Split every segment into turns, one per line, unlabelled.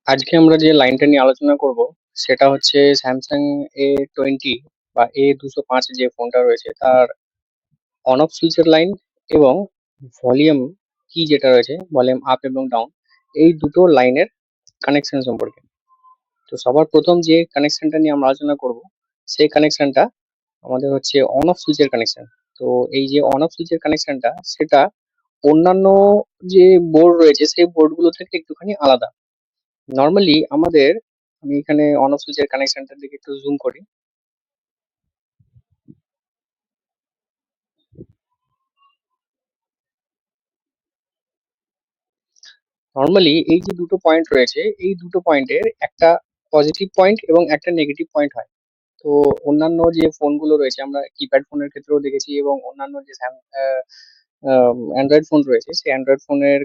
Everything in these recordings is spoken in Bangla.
আজকে আমরা যে লাইনটা নিয়ে আলোচনা করব সেটা হচ্ছে স্যামসাং A20 বা A205 যে ফোনটা রয়েছে তার অন অফ সুইচের লাইন এবং ভলিউম কি যেটা রয়েছে ভলিউম আপ এবং ডাউন এই দুটো লাইনের কানেকশন সম্পর্কে। তো সবার প্রথম যে কানেকশনটা নিয়ে আমরা আলোচনা করব সেই কানেকশনটা আমাদের হচ্ছে অন অফ সুইচের কানেকশন। তো এই যে অন অফ সুইচের কানেকশনটা সেটা অন্যান্য যে বোর্ড রয়েছে সেই বোর্ডগুলো থেকে একটুখানি আলাদা। নরমালি আমাদের আমি এখানে অন অফ সুইচের কানেকশনটার দিকে একটু জুম করি। নরমালি এই যে দুটো পয়েন্ট রয়েছে এই দুটো পয়েন্টের একটা পজিটিভ পয়েন্ট এবং একটা নেগেটিভ পয়েন্ট হয়। তো অন্যান্য যে ফোনগুলো রয়েছে আমরা কিপ্যাড ফোনের ক্ষেত্রেও দেখেছি এবং অন্যান্য যে অ্যান্ড্রয়েড ফোন রয়েছে সেই অ্যান্ড্রয়েড ফোনের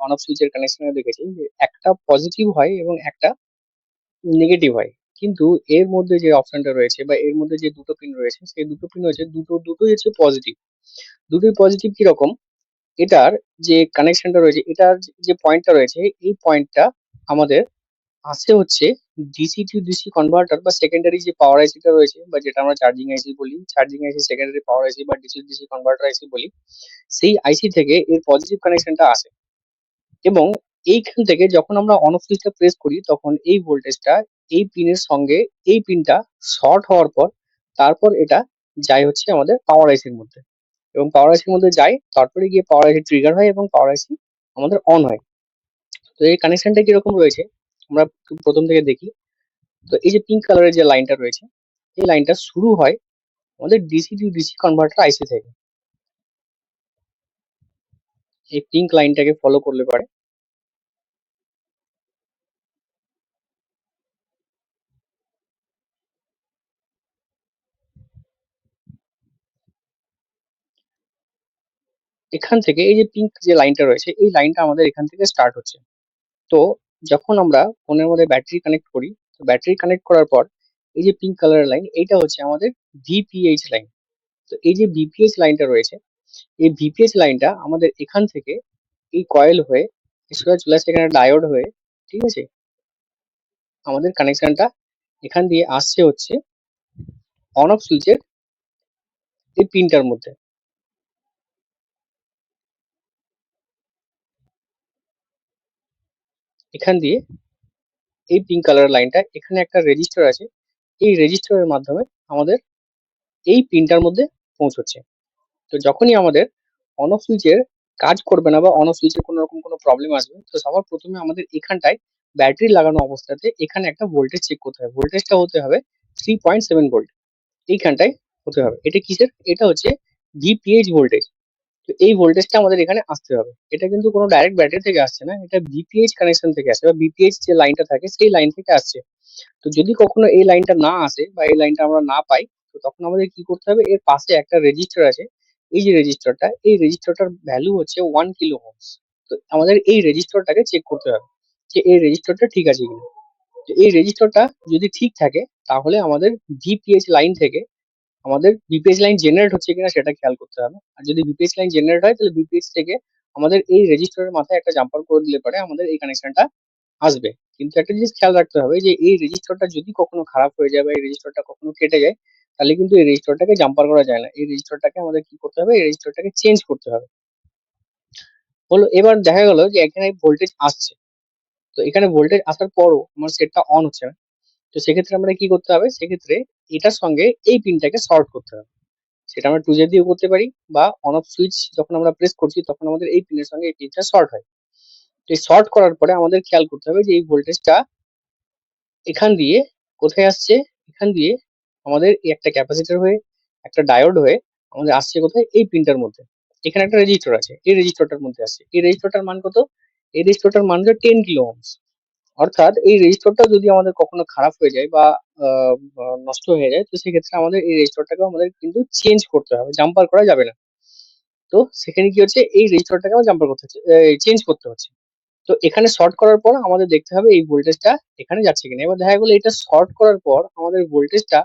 অন অফ সুইচের কানেকশনে দেখেছি যে একটা পজিটিভ হয় এবং একটা নেগেটিভ হয়। কিন্তু এর মধ্যে যে অপশনটা রয়েছে বা এর মধ্যে যে দুটো পিন রয়েছে সেই দুটো পিন হচ্ছে দুটোই হচ্ছে পজিটিভ। দুটোই পজিটিভ কিরকম, এটার যে কানেকশনটা রয়েছে এটার যে পয়েন্টটা রয়েছে এই পয়েন্টটা আমাদের আসে হচ্ছে ডিসি টু ডিসি কনভার্টার বা সেকেন্ডারি যে পাওয়ার আইসিটা রয়েছে বা যেটা আমরা চার্জিং আইসি বলি, চার্জিং আইসি সেকেন্ডারি পাওয়ার আইসি বা ডিসি ডিসি কনভার্টার আইসি বলি, সেই আইসি থেকে এর পজিটিভ কানেকশনটা আসে। এবং এইখান থেকে যখন আমরা অন অফ সুইচটা প্রেস করি তখন এই ভোল্টেজটা এই পিনের সঙ্গে এই পিনটা শর্ট হওয়ার পর তারপর এটা যায় হচ্ছে আমাদের পাওয়ার আইসির মধ্যে এবং পাওয়ার আইসির মধ্যে যায়, তারপরে গিয়ে পাওয়ার আইসি ট্রিগার হয় এবং পাওয়ার আইসি আমাদের অন হয়। তো এই কানেকশনটা কিরকম রয়েছে আমরা প্রথম থেকে দেখি। তো এই যে পিঙ্ক কালারের যে লাইনটা রয়েছে এই লাইনটা শুরু হয় আমাদের ডিসি টু ডিসি কনভার্টার আইসি থেকে। এই পিঙ্ক লাইনটাকে ফলো করলে পারে এখান থেকে এই যে পিঙ্ক যে লাইনটা রয়েছে এই লাইনটা আমাদের এখান থেকে স্টার্ট হচ্ছে। তো যখন আমরা ফোনের মধ্যে ব্যাটারি কানেক্ট করি, তো ব্যাটারি কানেক্ট করার পর এই যে পিঙ্ক কালারের লাইন এইটা হচ্ছে আমাদের ভিপিএইচ লাইন। তো এই যে ভিপিএইচ লাইনটা রয়েছে এই ভিপিএইচ লাইনটা আমাদের এখান থেকে এই কয়েল হয়ে সোজা চলে আসছে এখানে ডায়োড হয়ে, ঠিক আছে, আমাদের কানেকশনটা এখান দিয়ে আসছে হচ্ছে অন অফ সুইচের এই পিনটার মধ্যে। এখান দিয়ে এই পিঙ্ক কালারের লাইনটা এখানে একটা রেজিস্টার আছে, এই রেজিস্টারের মাধ্যমে আমাদের এই পিনটার মধ্যে পৌঁছচ্ছে। তো যখনই আমাদের অন অফ সুইচের কাজ করবে না বা অন অফ সুইচের কোনো রকম কোনো প্রবলেম আসবে তো সবার প্রথমে আমাদের এখানটায় ব্যাটারি লাগানো অবস্থাতে এখানে একটা ভোল্টেজ চেক করতে হবে। ভোল্টেজটা হতে হবে 3.7 ভোল্ট, এইখানটায় হতে হবে। এটা কিসের, এটা হচ্ছে ভিপিএইচ ভোল্টেজ। তো এই ভোল্টেজটা আমাদের এখানে আসতে হবে। এটা কিন্তু কোনো ডাইরেক্ট ব্যাটারি থেকে আসছে না, এটা ভিপিএইচ কানেকশন থেকে আসে বা ভিপিএইচ যে লাইনটা থাকে সেই লাইন থেকে আসছে। তো যদি কখনো এই লাইনটা না আসে বা এই লাইনটা আমরা না পাই তো তখন আমাদের কি করতে হবে, এর পাশে একটা রেজিস্টার আছে, এই যে রেজিস্টারটা এই রেজিস্টারটার ভ্যালু হচ্ছে 1 কিলো ওহমস। তো আমাদের এই রেজিস্টারটাকে চেক করতে হবে যে এই রেজিস্টারটা ঠিক আছে কিনা। তো এই রেজিস্টারটা যদি ঠিক থাকে তাহলে আমাদের ভিপিএইচ লাইন থেকে আমাদের বিপিএইচ লাইন জেনারেট হচ্ছে কিনা সেটা খেয়াল করতে হবে। আর যদি বিপিএইচ লাইন জেনারেট হয় তাহলে বিপিএইচ থেকে আমাদের এই রেজিস্টারের মাথায় একটা জাম্পার করে দিলে পরে আমাদের এই কানেকশনটা আসবে। কিন্তু একটা জিনিস খেয়াল রাখতে হবে যে এই রেজিস্টারটা যদি কখনো খারাপ হয়ে যায় বা এই রেজিস্টারটা কখনো কেটে যায় তাহলে কিন্তু এই রেজিস্টারটাকে জাম্পার করা যায় না। এই রেজিস্টারটাকে আমাদের কি করতে হবে, এই রেজিস্টারটাকে চেঞ্জ করতে হবে। হলো এবার দেখা গেল যে এখানে ভোল্টেজ আসছে, তো এখানে ভোল্টেজ আসার পরও আমার সেটটা অন হচ্ছে না। তো সেক্ষেত্রে আমরা কি করতে হবে, সেক্ষেত্রে এটার সঙ্গে এই পিনটাকে শর্ট করতে হবে। সেটা আমরা টুজে দিয়েও করতে পারি বা অন অফ সুইচ যখন আমরা প্রেস করছি তখন আমাদের এই পিনের সঙ্গে এই পিনটা শর্ট হয়। তো এই শর্ট করার পরে আমাদের খেয়াল করতে হবে যে এই ভোল্টেজটা এখান দিয়ে কোথায় আসছে, এখান দিয়ে আমাদের এই একটা ক্যাপাসিটর হয়ে একটা ডায়োড হয়ে আমাদের আসছে কোথায়, এই পিনটার মধ্যে। এখানে একটা রেজিস্টার আছে, এই রেজিস্টারটার মধ্যে আসছে। এই রেজিস্টারটার মান কত, এই রেজিস্টারটার মান হচ্ছে 10 কিলো ওহমস। অর্থাৎ এই রেজিস্টারটা যদি আমাদের কখনো খারাপ হয়ে যায় বা নষ্ট হয়ে যায় তো সেক্ষেত্রে আমাদের এই রেজিস্টারটাকে আমাদের কিন্তু চেঞ্জ করতে হবে, জাম্পার করা যাবে না। তো সেখানে কি হচ্ছে, এই রেজিস্টারটাকে আমার জাম্পার করতে হচ্ছে, চেঞ্জ করতে হচ্ছে। তো এখানে শর্ট করার পর আমাদের দেখতে হবে এই ভোল্টেজটা এখানে যাচ্ছে কিনা। এবার দেখা গেলো এটা শর্ট করার পর আমাদের ভোল্টেজটা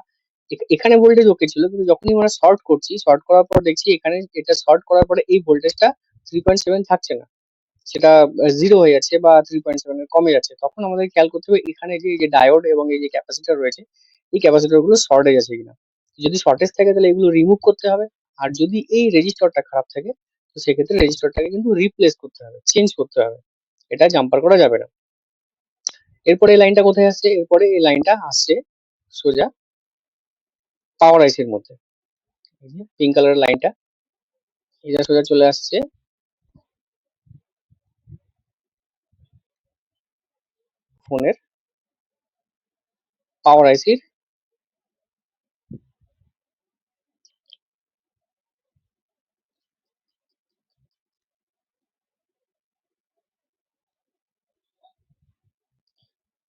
এখানে ভোল্টেজ ওকে ছিল, কিন্তু যখনই আমরা শর্ট করছি শর্ট করার পর দেখছি এখানে এটা শর্ট করার পরে এই ভোল্টেজটা 3.7 থাকছে না। সেটা 0 হয়ে যাচ্ছে বা 3.7 এর কমে যাচ্ছে, তখন আমাদের খেয়াল করতে হবে এখানে যে এই যে ডায়োড এবং এই যে ক্যাপাসিটর রয়েছে, এই ক্যাপাসিটর গুলো শর্টেজ আছে কিনা। যদি শর্টেজ থাকে তাহলে এগুলো রিমুভ করতে হবে। আর যদি এই রেজিস্টরটা খারাপ থাকে, তো সেক্ষেত্রে রেজিস্টরটাকে কিন্তু রিপ্লেস করতে হবে, চেঞ্জ করতে হবে। এটা জাম্পার করা যাবে না। এরপরে এই লাইনটা কোথায় আসছে? এরপরে এই লাইনটা আসছে সোজা পাওয়ার আইসির মধ্যে। এই যে পিঙ্ক কালারের লাইনটা, এটা সোজা চলে আসছে ফোনের পাওয়ার আইসির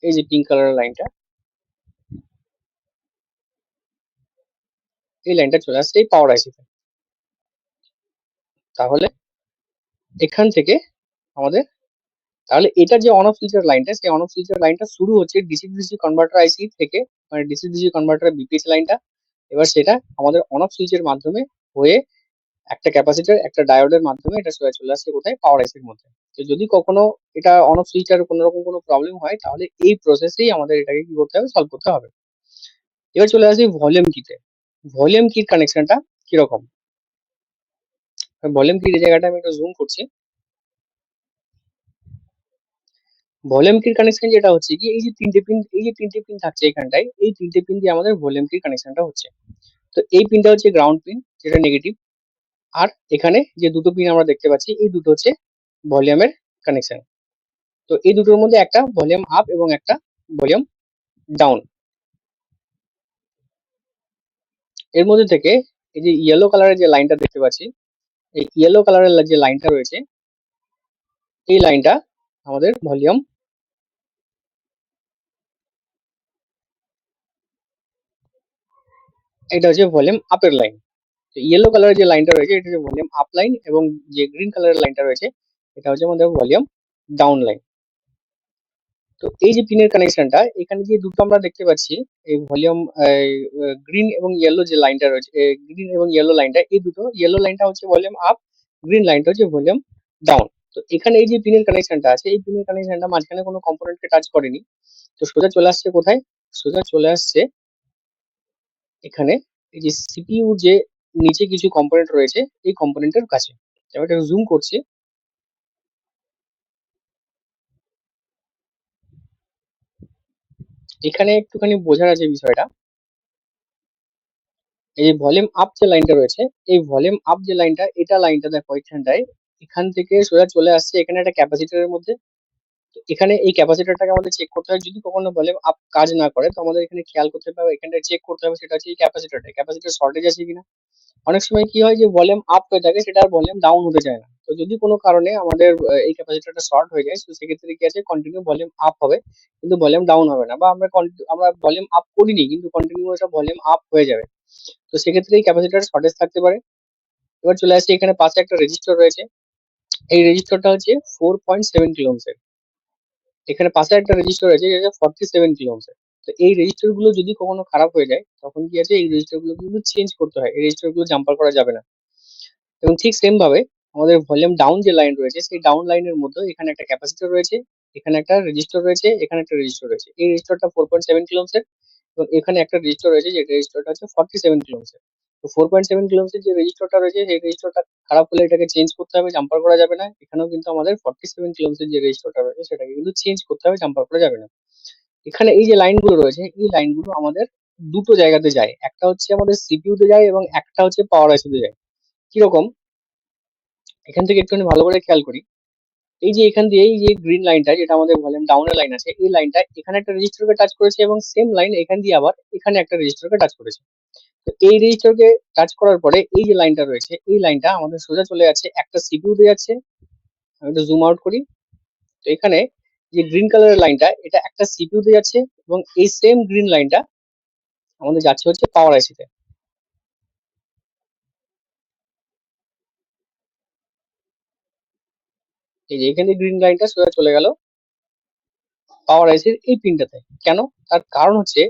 এই যে পিঙ্ক কালারের লাইনটা, এই লাইনটা চলে আসছে এই পাওয়ার আইসিতে। তাহলে এখান থেকে আমাদের, তাহলে এটার যে অন অফ সুইচের লাইনটা, সেই অন অফ সুইচের লাইনটা শুরু হচ্ছে ডিসি ডিসি কনভার্টার আইসি থেকে, মানে ডিসি ডিসি কনভার্টার বিপিএস লাইনটা। এবার সেটা আমাদের অন অফ সুইচের মাধ্যমে হয়ে একটা ক্যাপাসিটর একটা ডায়োডের মাধ্যমে এটা সোজা চলে আসছে কোথায়? পাওয়ার আইসির মধ্যে। তো যদি কখনো এটা অন অফ সুইচটার কোনো রকম কোনো প্রবলেম হয়, তাহলে এই প্রসেসেই আমাদের এটাকে কি করতে হবে? সলভ করতে হবে। এবার চলে আসি ভলিউম কিতে। ভলিউম কির কানেকশনটা কিরকম? ভলিউম কির এই জায়গাটা আমি একটু জুম করছি। ভলিউম কির কানেকশন যেটা হচ্ছে কি, এই যে তিনটে পিন, এই যে তিনটে পিন থাকছে এখানটায়, এই তিনটে পিন দিয়ে আমাদের ভলিউম কির কানেকশনটা হচ্ছে। তো এই পিনটা হচ্ছে গ্রাউন্ড পিন, যেটা নেগেটিভ। আর এখানে যে দুটো পিন আমরা দেখতে পাচ্ছি, এই দুটো হচ্ছে ভলিউমের কানেকশন। তো এই দুটোর মধ্যে একটা ভলিউম আপ এবং একটা ভলিউম ডাউন। এর মধ্যে থেকে এই যে ইয়েলো কালারের যে লাইনটা দেখতে পাচ্ছি, এই ইয়েলো কালারের যে লাইনটা রয়েছে, এই লাইনটা আমাদের ভলিউম, এটা হচ্ছে ভলিউম আপের লাইন। তো ইয়েলো কালারের যে লাইনটা রয়েছে, এটা হচ্ছে ভলিউম আপ লাইন, এবং যে গ্রিন কালারের লাইনটা রয়েছে, এটা হচ্ছে আমাদের ভলিউম ডাউন লাইন। তো এই যে পিনের কানেকশনটা, এখানে যে দুটো আমরা দেখতে পাচ্ছি, এই ভলিউম গ্রিন এবং ইয়েলো যে লাইনটা রয়েছে, গ্রিন এবং ইয়েলো লাইনটা, এই দুটো, ইয়েলো লাইনটা হচ্ছে ভলিউম আপ, গ্রিন লাইনটা হচ্ছে ভলিউম ডাউন। তো এখানে এই যে পিনের কানেকশনটা আছে, এই পিনের কানেকশনটা মাঝখানে কোনো কম্পোনেন্টকে টাচ করেনি। তো সোজা চলে আসছে কোথায়? সোজা চলে আসছে এখানে এই যে সিপিইউ যে নিচে কিছু কম্পোনেন্ট রয়েছে, এই কম্পোনেন্টের কাছে। আমি এটা জুম করছি। এখানে একটুখানি বোঝার আছে বিষয়টা। এই ভলিউম আপ যে লাইনটা রয়েছে, এই ভলিউম আপ যে লাইনটা, এটা লাইনটা দেখো এখানটায়, এখান থেকে সোজা চলে আসছে এখানে একটা ক্যাপাসিটরের মধ্যে। তো এখানে এই ক্যাপাসিটরটাকে আমাদের চেক করতে হয়, যদি কখনো ভলিউম আপ কাজ না করে, তো আমাদের এখানে খেয়াল করতে হবে, এখানটায় চেক করতে হবে, সেটা হচ্ছে এই ক্যাপাসিটরটা, ক্যাপাসিটর শর্টেজ আছে কিনা। অনেক সময় কি হয় যে ভলিউম আপ হয়ে থাকে, সেটা আর ভলিউম ডাউন হতে চায় না। তো যদি কোনো কারণে আমাদের এই ক্যাপাসিটরটা শর্ট হয়ে যায়, তো সেক্ষেত্রে কি আছে, কন্টিনিউ ভলিউম আপ হবে কিন্তু ভলিউম ডাউন হবে না, বা আমরা ভলিউম আপ করিনি কিন্তু কন্টিনিউ এটা ভলিউম আপ হয়ে যাবে। তো সেক্ষেত্রে এই ক্যাপাসিটর শর্টেজ থাকতে পারে। এবার চলে আসছে এখানে পাশে একটা রেজিস্টর রয়েছে, এই রেজিস্টরটা হচ্ছে 4.7 কিলো ওহমের। এখানে পাশে একটা রেজিস্টর আছে যেটা 47 কিলো ওহমের। তো এই রেজিস্টর গুলো যদি কখনো খারাপ হয়ে যায়, তখন কি আছে, এই রেজিস্টর গুলো কিন্তু চেঞ্জ করতে হয়, এই রেজিস্টর গুলো জাম্পার করা যাবে না। এবং ঠিক সেম ভাবে আমাদের ভলিউম ডাউন যে লাইন রয়েছে, সেই ডাউন লাইনের মধ্যে এখানে একটা ক্যাপাসিটর রয়েছে, এখানে একটা রেজিস্টর রয়েছে, এখানে একটা রেজিস্টর রয়েছে। এই রেজিস্টরটা 4.7 কিলো ওহমের, এবং এখানে একটা রেজিস্টর রয়েছে, যে রেজিস্টরটা হচ্ছে 47 কিলো ওহমের। তো 4.7 কিলো ওহমের যে রেজিস্টরটা রয়েছে, সেই রেজিস্টরটা খারাপ হলে এটাকে চেঞ্জ করতে হবে, জাম্পার করা যাবে না। এখানেও কিন্তু আমাদের 47 কিলো ওহমের যে রেজিস্টরটা রয়েছে, সেটাকে কিন্তু চেঞ্জ করতে হবে, জাম্পার করা যাবে না। এখানে এই যে লাইনগুলো রয়েছে, এই লাইনগুলো আমাদের দুটো জায়গাতে যায়, একটা হচ্ছে আমাদের সিপিইউ তে যায় এবং একটা হচ্ছে পাওয়ার আইসি তে যায়। কিরকম? এখান থেকে একটুখানি ভালো করে খেয়াল করি। এই যে এখান দিয়ে এই যে গ্রিন লাইনটা, যেটা আমাদের ভলিউম ডাউনের লাইন আছে, এই লাইনটা এখানে একটা রেজিস্টরকে টাচ করেছে, এবং সেম লাইন এখান দিয়ে আবার এখানে একটা রেজিস্টরকে টাচ করেছে। তো এই রেজিস্টরকে টাচ করার পরে এই যে লাইনটা রয়েছে, এই লাইনটা আমাদের সোজা চলে যাচ্ছে একটা সিপিইউ তে যাচ্ছে। আমি একটু জুম আউট করি। তো এখানে যে গ্রিন কালারের লাইনটা, এটা একটা সিপিইউ তে যাচ্ছে, এবং এই সেম গ্রিন লাইনটা আমাদের যাচ্ছে হচ্ছে পাওয়ার আইসি তে। এই যে এখানে গ্রিন লাইনটা সোজা চলে গেল পাওয়ার আইসির এই পিনটাতে। কেন? তার কারণ হচ্ছে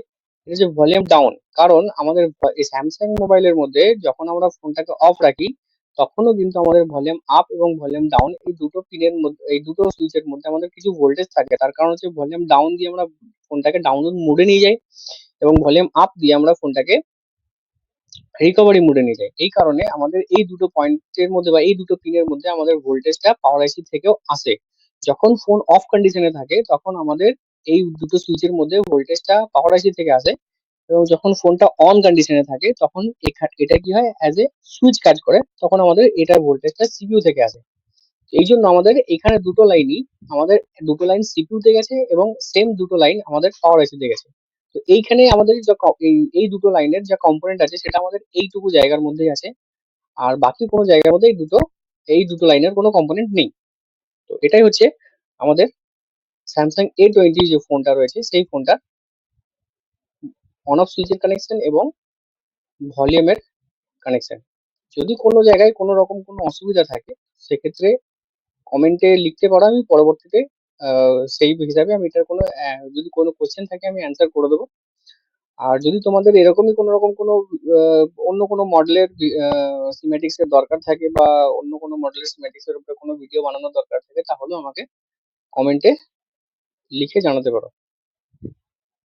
এটা যে ভলিউম ডাউন, কারণ আমাদের এই স্যামসাং মোবাইলের মধ্যে যখন আমরা ফোনটাকে অফ রাখি, তখনও কিন্তু আমাদের ভলিউম আপ এবং ভলিউম ডাউন এই দুটো পিনের মধ্যে, এই দুটো সুইচের মধ্যে আমাদের কিছু ভোল্টেজ থাকে। তার কারণ হচ্ছে ভলিউম ডাউন দিয়ে আমরা ফোনটাকে ডাউনলোড মোডে নিয়ে যাই এবং ভলিউম আপ দিয়ে আমরা ফোনটাকে রিকভারি মোডে নিয়ে যাই। এই কারণে আমাদের এই দুটো পয়েন্টের মধ্যে বা এই দুটো পিনের মধ্যে আমাদের ভোল্টেজটা পাওয়ার আইসি থেকেও আসে। যখন ফোন অফ কন্ডিশনে থাকে তখন আমাদের এই দুটো সুইচের মধ্যে ভোল্টেজটা পাওয়ার আইসি থেকে আসে, এবং যখন ফোনটা অন কন্ডিশনে থাকে তখন এটা কি হয়, অ্যাজ এ সুইচ কাজ করে, তখন আমাদের এটার ভোল্টেজটা সিপিইউ থেকে আসে। এই জন্য আমাদের এখানে দুটো লাইনই, আমাদের দুটো লাইন সিপিইউ তে গেছে এবং সেম দুটো লাইন আমাদের পাওয়ার আইসি তে গেছে। তো এইখানে আমাদের যে এই দুটো লাইনের যে কম্পোনেন্ট আছে সেটা আমাদের এইটুকু জায়গার মধ্যেই আছে, আর বাকি কোনো জায়গার মধ্যে এই দুটো লাইনের কোনো কম্পোনেন্ট নেই। তো এটাই হচ্ছে আমাদের স্যামসাং A20 যে ফোনটা রয়েছে সেই ফোনটা অন অফ সুইচের কানেকশন এবং ভলিউমের কানেকশন। যদি কোনো জায়গায় কোনো রকম কোনো অসুবিধা থাকে সেক্ষেত্রে কমেন্টে লিখতে পারো, আমি পরবর্তীতে সেই হিসাবে আমি এটার কোনো যদি কোনো কোশ্চেন থাকে আমি অ্যান্সার করে দেবো। আর যদি তোমাদের এরকমই কোনো রকম কোনো অন্য কোনো মডেলের সিমেটিক্স এর দরকার থাকে বা অন্য কোনো মডেলের সিমেটিক্স এর উপরে কোনো ভিডিও বানানোর দরকার থাকে তাহলেও আমাকে কমেন্টে লিখে জানাতে পারো।